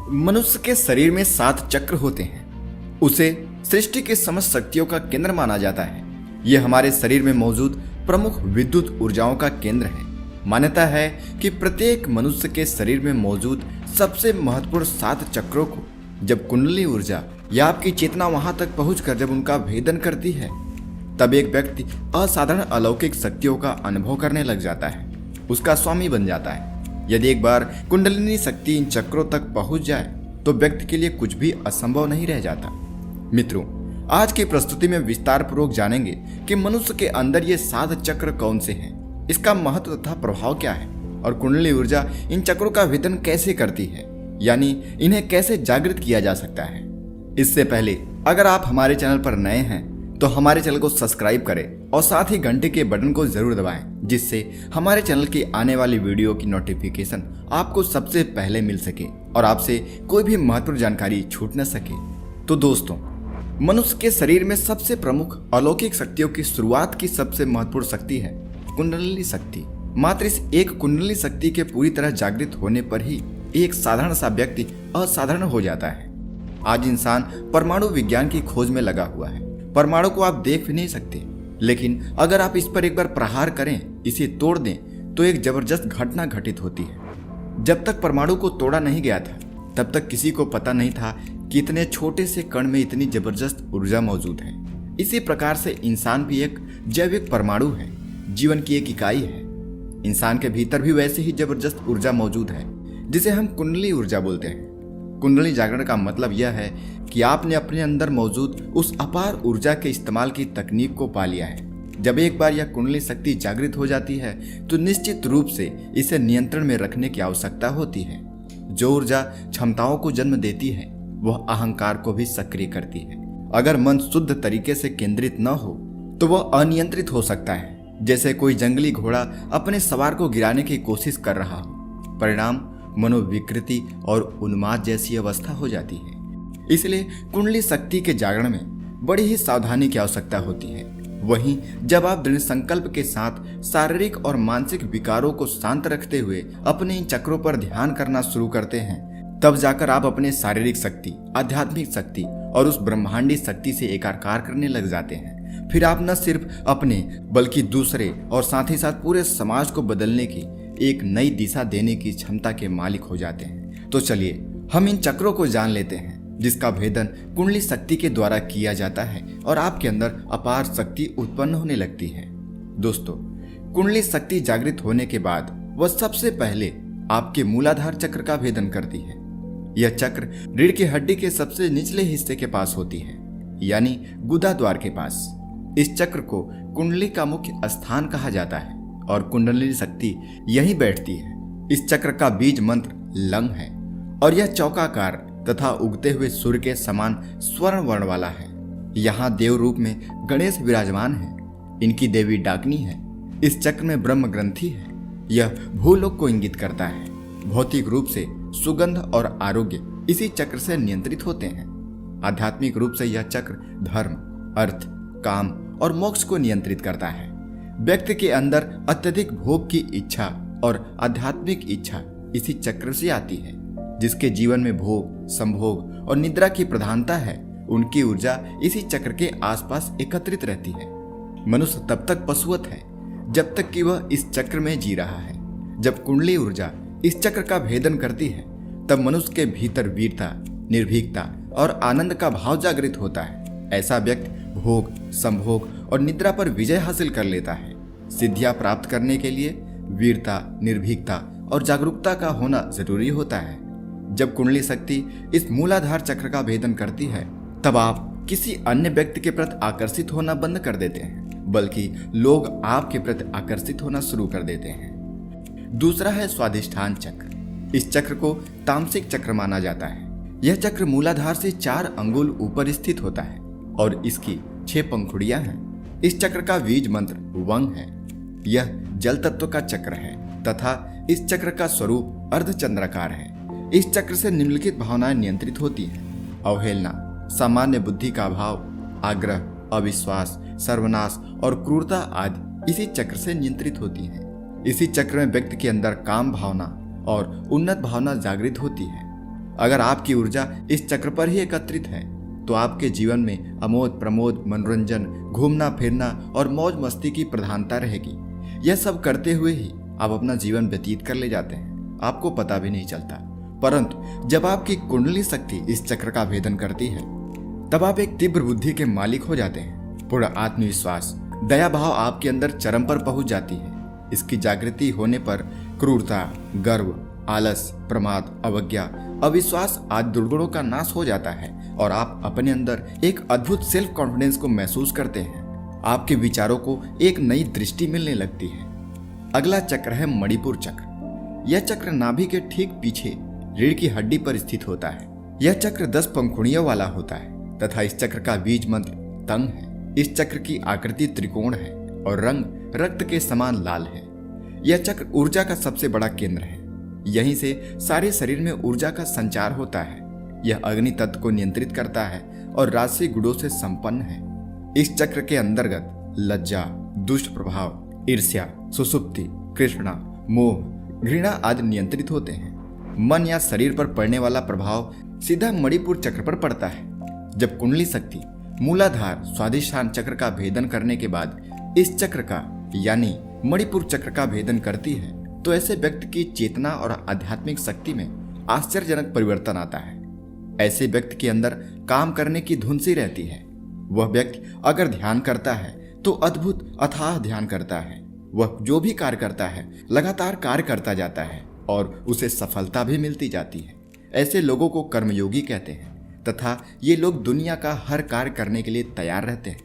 मनुष्य के शरीर में 7 चक्र होते हैं। उसे सृष्टि की समस्त शक्तियों का केंद्र माना जाता है। यह हमारे शरीर में मौजूद प्रमुख विद्युत ऊर्जाओं का केंद्र है। मान्यता है कि प्रत्येक मनुष्य के शरीर में मौजूद सबसे महत्वपूर्ण 7 चक्रों को जब कुंडली ऊर्जा या आपकी चेतना वहां तक पहुंचकर जब उनका भेदन करती है, तब एक व्यक्ति असाधारण अलौकिक शक्तियों का अनुभव करने लग जाता है, उसका स्वामी बन जाता है। यदि एक बार कुंडलिनी शक्ति इन चक्रों तक पहुंच जाए तो व्यक्ति के लिए कुछ भी असंभव नहीं रह जाता। मित्रों, आज की प्रस्तुति में विस्तार पूर्वक जानेंगे कि मनुष्य के अंदर ये 7 चक्र कौन से हैं, इसका महत्व तथा प्रभाव क्या है और कुंडली ऊर्जा इन चक्रों का भेदन कैसे करती है, यानी इन्हें कैसे जागृत किया जा सकता है। इससे पहले अगर आप हमारे चैनल पर नए हैं तो हमारे चैनल को सब्सक्राइब करें और साथ ही घंटे के बटन को जरूर दबाएं, जिससे हमारे चैनल की आने वाली वीडियो की नोटिफिकेशन आपको सबसे पहले मिल सके और आपसे कोई भी महत्वपूर्ण जानकारी छूट न सके। तो दोस्तों, मनुष्य के शरीर में सबसे प्रमुख अलौकिक शक्तियों की शुरुआत की सबसे महत्वपूर्ण शक्ति है कुंडलिनी शक्ति। मात्र इस एक कुंडलिनी शक्ति के पूरी तरह जागृत होने पर ही एक साधारण सा व्यक्ति असाधारण हो जाता है। आज इंसान परमाणु विज्ञान की खोज में लगा हुआ है। परमाणु को आप देख भी नहीं सकते, लेकिन अगर आप इस पर एक बार प्रहार करें, इसे तोड़ दें, तो एक जबरदस्त घटना घटित होती है। जब तक परमाणु को तोड़ा नहीं गया था, तब तक किसी को पता नहीं था कि इतने छोटे से कण में इतनी जबरदस्त ऊर्जा मौजूद है। इसी प्रकार से इंसान भी एक जैविक परमाणु है, जीवन की एक इकाई है। इंसान के भीतर भी वैसे ही जबरदस्त ऊर्जा मौजूद है, जिसे हम कुंडली ऊर्जा बोलते हैं। कुंडली जागरण का मतलब यह है कि आपने अपने अंदर मौजूद उस अपार ऊर्जा के इस्तेमाल की तकनीक को पा लिया है। जब एक बार यह कुंडली शक्ति जागृत हो जाती है तो निश्चित रूप से इसे नियंत्रण में रखने की आवश्यकता होती है। जो ऊर्जा क्षमताओं को जन्म देती है वह अहंकार को भी सक्रिय करती है। अगर मन शुद्ध तरीके से केंद्रित न हो तो वह अनियंत्रित हो सकता है, जैसे कोई जंगली घोड़ा अपने सवार को गिराने की कोशिश कर रहा हो। परिणाम मनोविकृति और उन्माद जैसी अवस्था हो जाती है। इसलिए कुंडली शक्ति के जागरण में बड़ी ही सावधानी की आवश्यकता होती है। वहीं जब आप दृढ़ संकल्प के साथ शारीरिक और मानसिक विकारों को शांत रखते हुए अपने इन चक्रों पर ध्यान करना शुरू करते हैं, तब जाकर आप अपने शारीरिक शक्ति, आध्यात्मिक शक्ति और उस ब्रह्मांडी शक्ति से एकाकार करने लग जाते हैं। फिर आप न सिर्फ अपने बल्कि दूसरे और साथ ही साथ पूरे समाज को बदलने की एक नई दिशा देने की क्षमता के मालिक हो जाते हैं। तो चलिए हम इन चक्रों को जान लेते हैं, जिसका भेदन कुंडली शक्ति के द्वारा किया जाता है और आपके अंदर अपार शक्ति उत्पन्न होने लगती है। दोस्तों, कुंडली शक्ति जागृत होने के बाद वह सबसे पहले आपके मूलाधार चक्र का भेदन करती है। यह चक्र रीढ़ की हड्डी के सबसे निचले हिस्से के पास होती है, यानी गुदा द्वार के पास। इस चक्र को कुंडली का मुख्य स्थान कहा जाता है और कुंडलिनी शक्ति यहीं बैठती है। इस चक्र का बीज मंत्र लंग है और यह चौकाकार तथा उगते हुए सूर्य के समान स्वर्ण वर्ण वाला है। यहाँ देव रूप में गणेश विराजमान है। इनकी देवी डाकिनी है। इस चक्र में ब्रह्म ग्रंथि है। यह भूलोक को इंगित करता है। भौतिक रूप से सुगंध और आरोग्य इसी चक्र से नियंत्रित होते हैं। आध्यात्मिक रूप से यह चक्र धर्म, अर्थ, काम और मोक्ष को नियंत्रित करता है। व्यक्ति के अंदर अत्यधिक भोग की इच्छा और आध्यात्मिक इच्छा इसी चक्र से आती है। जिसके जीवन में भोग, संभोग और निद्रा की प्रधानता है, उनकी ऊर्जा इसी चक्र के आसपास एकत्रित रहती है। मनुष्य तब तक पशुवत है जब तक कि वह इस चक्र में जी रहा है। जब कुंडली ऊर्जा इस चक्र का भेदन करती है, तब मनुष्य के भीतर वीरता, निर्भीकता और आनंद का भाव जागृत होता है। ऐसा व्यक्ति भोग, संभोग और निद्रा पर विजय हासिल कर लेता है। सिद्धियां प्राप्त करने के लिए वीरता, निर्भीकता और जागरूकता का होना जरूरी होता है। जब कुंडली शक्ति इस मूलाधार चक्र का भेदन करती है, तब आप किसी अन्य व्यक्ति के प्रति आकर्षित होना बंद कर देते हैं, बल्कि लोग आपके प्रति आकर्षित होना शुरू कर देते हैं। दूसरा है स्वाधिष्ठान चक्र। इस चक्र को तामसिक चक्र माना जाता है। यह चक्र मूलाधार से 4 अंगुल ऊपर स्थित होता है और इसकी 6 पंखुड़ियां हैं। इस चक्र का बीज मंत्र वंग है। यह जल तत्व का चक्र है तथा इस चक्र का स्वरूप अर्धचंद्राकार है। इस चक्र से निम्नलिखित भावनाएं नियंत्रित होती हैं: अवहेलना, सामान्य बुद्धि का अभाव, आग्रह, अविश्वास, सर्वनाश और क्रूरता आदि इसी चक्र से नियंत्रित होती हैं। इसी चक्र में व्यक्ति के अंदर काम भावना और उन्नत भावना जागृत होती है। अगर आपकी ऊर्जा इस चक्र पर ही एकत्रित है तो आपके जीवन में अमोद प्रमोद, मनोरंजन, घूमना फिरना और मौज मस्ती की प्रधानता रहेगी। यह सब करते हुए ही आप अपना जीवन व्यतीत कर ले जाते हैं, आपको पता भी नहीं चलता। परंतु जब आपकी कुंडली शक्ति इस चक्र का भेदन करती है तब आप एक तीव्र बुद्धि के मालिक हो जाते हैं। पूर्ण आत्मविश्वास, दया भाव आपके अंदर चरम पर पहुंच जाती है। इसकी जागृति होने पर क्रूरता, गर्व, आलस, प्रमाद, अवज्ञा, अविश्वास आदि दुर्गुणों का नाश हो जाता है और आप अपने अंदर एक अद्भुत सेल्फ कॉन्फिडेंस को महसूस करते हैं। आपके विचारों को एक नई दृष्टि मिलने लगती है। अगला चक्र है मणिपुर चक्र। यह चक्र नाभि के ठीक पीछे रीढ़ की हड्डी पर स्थित होता है। यह चक्र 10 पंखुड़ियों वाला होता है तथा इस चक्र का बीज मंत्र तंग है। इस चक्र की आकृति त्रिकोण है और रंग रक्त के समान लाल है। यह चक्र ऊर्जा का सबसे बड़ा केंद्र है। यहीं से सारे शरीर में ऊर्जा का संचार होता है। यह अग्नि तत्व को नियंत्रित करता है और राजसी गुणों से संपन्न है। इस चक्र के अंतर्गत लज्जा, दुष्ट प्रभाव, ईर्ष्या, सुसुप्ति, कृष्णा, मोह, घृणा आदि नियंत्रित होते हैं। मन या शरीर पर पड़ने वाला प्रभाव सीधा मणिपुर चक्र पर पड़ता है। जब कुंडली शक्ति मूलाधार स्वाधिष्ठान चक्र का भेदन करने के बाद इस चक्र का यानी मणिपुर चक्र का भेदन करती है तो ऐसे व्यक्ति की चेतना और आध्यात्मिक शक्ति में आश्चर्यजनक परिवर्तन आता है। ऐसे व्यक्ति के अंदर काम करने की धुन सी रहती है। वह व्यक्ति अगर ध्यान करता है तो अद्भुत अथाह ध्यान करता है। वह जो भी कार्य करता है लगातार कार्य करता जाता है और उसे सफलता भी मिलती जाती है। ऐसे लोगों को कर्मयोगी कहते हैं तथा ये लोग दुनिया का हर कार्य करने के लिए तैयार रहते हैं।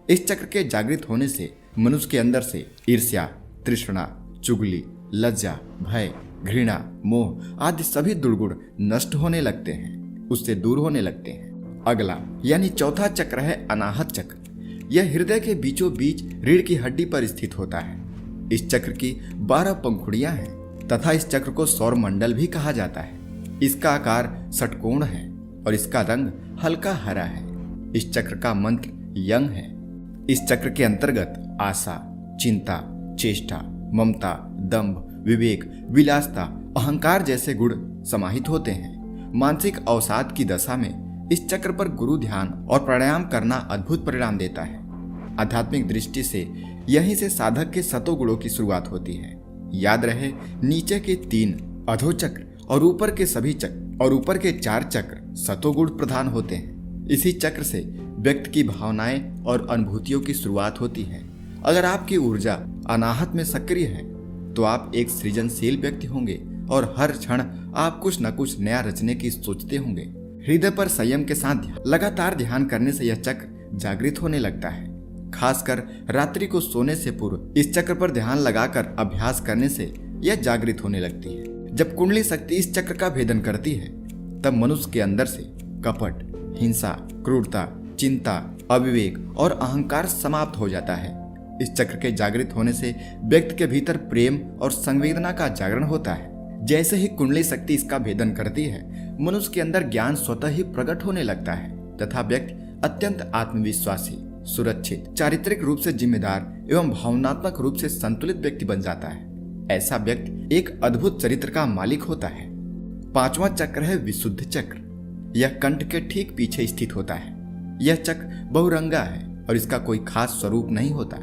इस चक्र के जागृत होने से मनुष्य के अंदर से ईर्ष्या, तृष्णा, चुगली, लज्जा, भय, घृणा, मोह आदि सभी दुर्गुण नष्ट होने लगते हैं, उससे दूर होने लगते हैं। अगला यानी चौथा चक्र है अनाहत चक्र। यह हृदय के बीचों बीच रीढ़ की हड्डी पर स्थित होता है। इस चक्र की 12 पंखुड़ियां हैं तथा इस चक्र को सौर मंडल भी कहा जाता है। इसका आकार षटकोण है और इसका रंग हल्का हरा है। इस चक्र का मंत्र यंग है। इस चक्र के अंतर्गत आशा, चिंता, चेष्टा, ममता, दंभ, विवेक, विलासता, अहंकार जैसे गुण समाहित होते हैं। मानसिक अवसाद की दशा में इस चक्र पर गुरु ध्यान और प्राणायाम करना अद्भुत परिणाम देता है। आध्यात्मिक दृष्टि से यहीं से साधक के सतोगुणों की शुरुआत होती है। याद रहे, नीचे के 3 अधोचक्र और ऊपर के सभी चक्र और ऊपर के 4 चक्र सतोगुण प्रधान होते हैं। इसी चक्र से व्यक्ति की भावनाएं और अनुभूतियों की शुरुआत होती है। अगर आपकी ऊर्जा अनाहत में सक्रिय है तो आप एक सृजनशील व्यक्ति होंगे और हर क्षण आप कुछ न कुछ नया रचने की सोचते होंगे। हृदय पर संयम के साथ लगातार ध्यान करने से यह चक्र जागृत होने लगता है। खासकर रात्रि को सोने से पूर्व इस चक्र पर ध्यान लगाकर अभ्यास करने से यह जागृत होने लगती है। जब कुंडली शक्ति इस चक्र का भेदन करती है तब मनुष्य के अंदर से कपट, हिंसा, क्रूरता, चिंता, अविवेक और अहंकार समाप्त हो जाता है। इस चक्र के जागृत होने से व्यक्ति के भीतर प्रेम और संवेदना का जागरण होता है। जैसे ही कुंडली शक्ति इसका भेदन करती है मनुष्य के अंदर ज्ञान स्वतः ही प्रकट होने लगता है तथा व्यक्ति अत्यंत आत्मविश्वासी, सुरक्षित, चारित्रिक रूप से जिम्मेदार एवं भावनात्मक रूप से संतुलित व्यक्ति बन जाता है। ऐसा व्यक्ति एक अद्भुत चरित्र का मालिक होता है। 5वां चक्र है विशुद्ध चक्र। यह कंठ के ठीक पीछे स्थित होता है। यह चक्र बहुरंगा है और इसका कोई खास स्वरूप नहीं होता।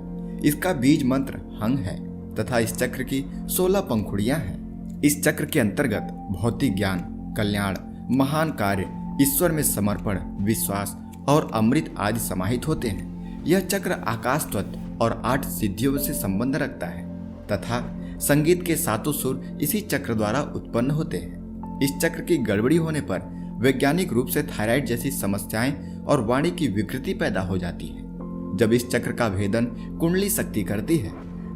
इसका बीज मंत्र हंग है तथा इस चक्र की 16 पंखुड़ियां हैं। इस चक्र के अंतर्गत भौतिक ज्ञान, कल्याण, महान कार्य, ईश्वर में समर्पण, विश्वास और अमृत आदि समाहित होते हैं। यह चक्र आकाश तत्व और 8 सिद्धियों से संबंध रखता है तथा संगीत के 7 सुर इसी चक्र द्वारा उत्पन्न होते हैं। इस चक्र की गड़बड़ी होने पर वैज्ञानिक रूप से थायराइड जैसी समस्याएं और वाणी की विकृति पैदा हो जाती है। जब इस चक्र का भेदन कुंडली शक्ति करती है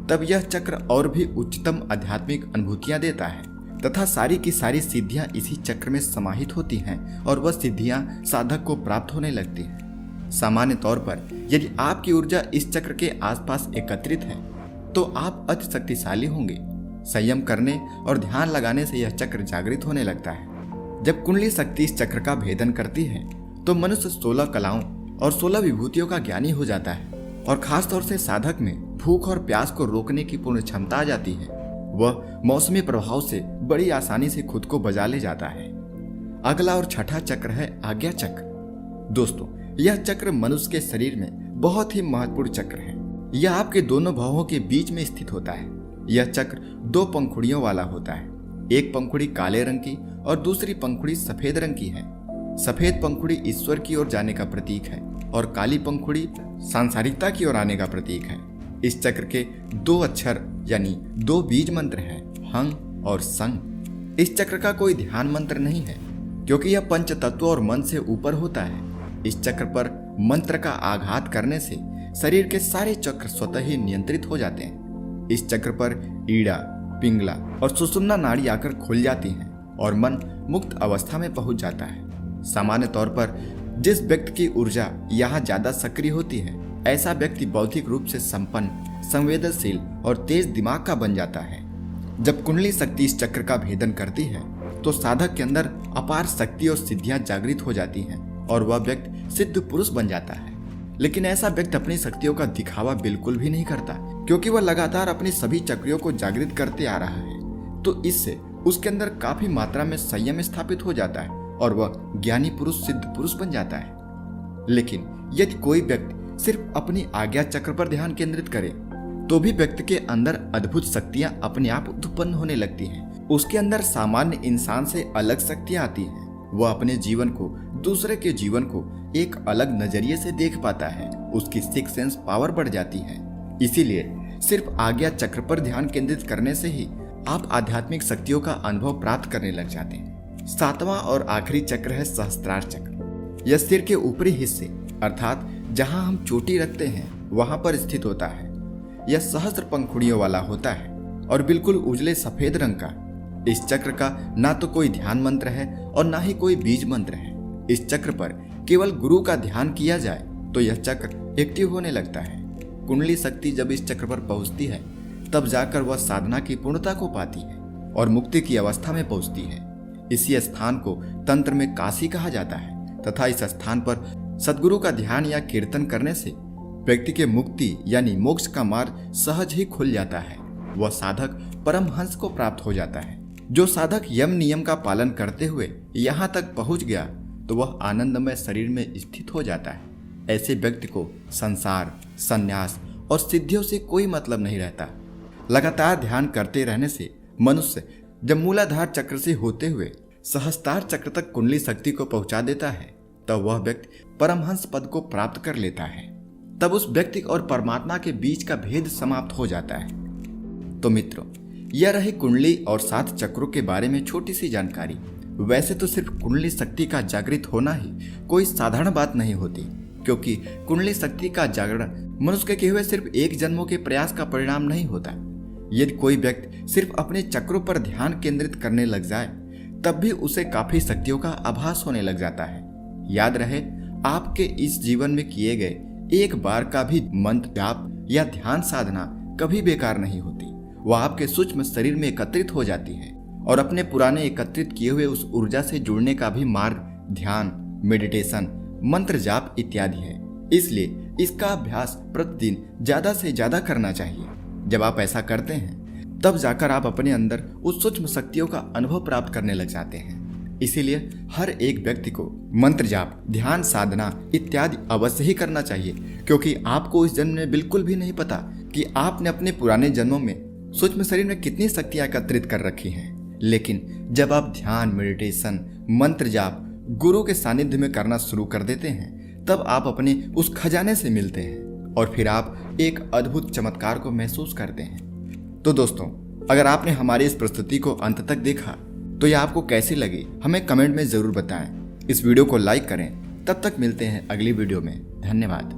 तब यह चक्र और भी उच्चतम आध्यात्मिक अनुभूतियां देता है तथा सारी की सारी सिद्धियां इसी चक्र में समाहित होती हैं और वह सिद्धियां साधक को प्राप्त होने लगती हैं। सामान्य तौर पर यदि आपकी ऊर्जा इस चक्र के आसपास एकत्रित है तो आप अति शक्तिशाली होंगे। संयम करने और ध्यान लगाने से यह चक्र जागृत होने लगता है। जब कुंडली शक्ति इस चक्र का भेदन करती है तो मनुष्य 16 कलाओं और 16 विभूतियों का ज्ञानी हो जाता है और खास तौर से साधक में भूख और प्यास को रोकने की पूर्ण क्षमता आ जाती है। वह मौसमी प्रभाव से बड़ी आसानी से खुद को बचा ले जाता है। अगला और छठा चक्र है आज्ञा चक्र। दोस्तों, यह चक्र मनुष्य के शरीर में बहुत ही महत्वपूर्ण चक्र है। यह आपके दोनों भवों के बीच में स्थित होता है। यह चक्र 2 पंखुड़ियों वाला होता है। एक पंखुड़ी काले रंग की और दूसरी पंखुड़ी सफेद रंग की है। सफेद पंखुड़ी ईश्वर की ओर जाने का प्रतीक है और काली पंखुड़ी सांसारिकता की ओर आने का प्रतीक है। इस चक्र के 2 अक्षर यानी 2 बीज मंत्र हैं, हंग और संग। इस चक्र का कोई ध्यान मंत्र नहीं है क्योंकि यह पंच तत्व और मन से ऊपर होता है। इस चक्र पर मंत्र का आघात करने से शरीर के सारे चक्र स्वतः ही नियंत्रित हो जाते हैं। इस चक्र पर ईड़ा, पिंगला और सुषुम्ना नाड़ी आकर खुल जाती हैं और मन मुक्त अवस्था में पहुंच जाता है। सामान्य तौर पर जिस व्यक्ति की ऊर्जा यहाँ ज्यादा सक्रिय होती है, ऐसा व्यक्ति बौद्धिक रूप से संपन्न, संवेदनशील और तेज दिमाग का बन जाता है। जब कुंडली शक्ति इस चक्र का भेदन करती है तो साधक के अंदर अपार शक्ति और सिद्धियां जागृत हो जाती हैं और वह व्यक्ति सिद्ध पुरुष बन जाता है। लेकिन ऐसा व्यक्ति अपनी शक्तियों का दिखावा बिल्कुल भी नहीं करता क्योंकि वह लगातार अपनी सभी चक्रियों को जागृत करते आ रहा है। तो इससे उसके अंदर काफी मात्रा में संयम स्थापित हो जाता है और वह ज्ञानी पुरुष, सिद्ध पुरुष बन जाता है। लेकिन यदि कोई व्यक्ति सिर्फ अपनी आज्ञा चक्र पर ध्यान केंद्रित करे तो भी व्यक्ति के अंदर अद्भुत शक्तियां अपने आप उत्पन्न होने लगती हैं। उसके अंदर सामान्य इंसान से अलग शक्तियां आती हैं। वह अपने जीवन को, दूसरे के जीवन को एक अलग नजरिए से देख पाता है। उसकी सिक्स सेंस पावर बढ़ जाती है। इसीलिए सिर्फ आज्ञा चक्र पर ध्यान केंद्रित करने से ही आप आध्यात्मिक शक्तियों का अनुभव प्राप्त करने लग जाते हैं। 7वां और आखिरी चक्र है सहस्त्रार चक्र। यह सिर के ऊपरी हिस्से अर्थात जहां हम चोटी रखते हैं वहां पर स्थित होता है। यह सहस्त्र पंखुड़ियों वाला होता है और बिल्कुल उजले सफेद रंग का। इस चक्र का ना तो कोई ध्यान मंत्र है और ना ही कोई बीज मंत्र है। इस चक्र पर केवल गुरु का ध्यान किया जाए तो यह चक्र एक्टिव होने लगता है। कुंडली शक्ति जब इस चक्र पर पहुंचती है तब जाकर वह साधना की पूर्णता को पाती है और मुक्ति की अवस्था में पहुंचती है। इसी स्थान को तंत्र में काशी कहा जाता है तथा इस स्थान पर सद्गुरु का ध्यान या कीर्तन करने से व्यक्ति के मुक्ति यानी मोक्ष का मार्ग सहज ही खुल जाता है। वह साधक परमहंस को प्राप्त हो जाता है। जो साधक यम नियम का पालन करते हुए यहाँ तक पहुँच गया तो वह आनंदमय शरीर में स्थित हो जाता है। ऐसे व्यक्ति को संसार, संन्यास और सिद्धियों से कोई मतलब नहीं रहता। लगातार ध्यान करते रहने से मनुष्य जब मूलाधार चक्र से होते हुए सहस्त्रार चक्र तक कुंडली शक्ति को पहुंचा देता है तब वह व्यक्ति परमहंस पद को प्राप्त कर लेता है। तब उस व्यक्ति और परमात्मा के बीच का भेद समाप्त हो जाता है। तो मित्रों, यह रही कुंडली और 7 चक्रों के बारे में छोटी सी जानकारी। वैसे तो सिर्फ कुंडली शक्ति का जागृत होना ही कोई साधारण बात नहीं होती क्योंकि कुंडली शक्ति का जागरण मनुष्य के किए हुए सिर्फ एक जन्मों के प्रयास का परिणाम नहीं होता। यदि कोई व्यक्ति सिर्फ अपने चक्रों पर ध्यान केंद्रित करने लग जाए तब भी उसे काफी शक्तियों का आभास होने लग जाता है। याद रहे, आपके इस जीवन में किए गए एक बार का भी मंत्र जाप या ध्यान साधना कभी बेकार नहीं होती। वह आपके सूक्ष्म शरीर में एकत्रित हो जाती है और अपने पुराने एकत्रित किए हुए उस ऊर्जा से जुड़ने का भी मार्ग ध्यान, मेडिटेशन, मंत्र जाप इत्यादि है। इसलिए इसका अभ्यास प्रतिदिन ज्यादा से ज्यादा करना चाहिए। जब आप ऐसा करते हैं तब जाकर आप अपने अंदर उस सूक्ष्म शक्तियों का अनुभव प्राप्त करने लग जाते हैं। इसीलिए हर एक व्यक्ति को मंत्र जाप, ध्यान साधना इत्यादि अवश्य ही करना चाहिए क्योंकि आपको इस जन्म में बिल्कुल भी नहीं पता कि आपने अपने पुराने जन्मों में सूक्ष्म शरीर में कितनी शक्तियां एकत्रित कर रखी हैं। लेकिन जब आप ध्यान, मेडिटेशन, मंत्र जाप गुरु के सानिध्य में करना शुरू कर देते हैं तब आप अपने उस खजाने से मिलते हैं और फिर आप एक अद्भुत चमत्कार को महसूस करते हैं। तो दोस्तों, अगर आपने हमारी इस प्रस्तुति को अंत तक देखा तो यह आपको कैसी लगी हमें कमेंट में जरूर बताएं। इस वीडियो को लाइक करें। तब तक मिलते हैं अगली वीडियो में। धन्यवाद।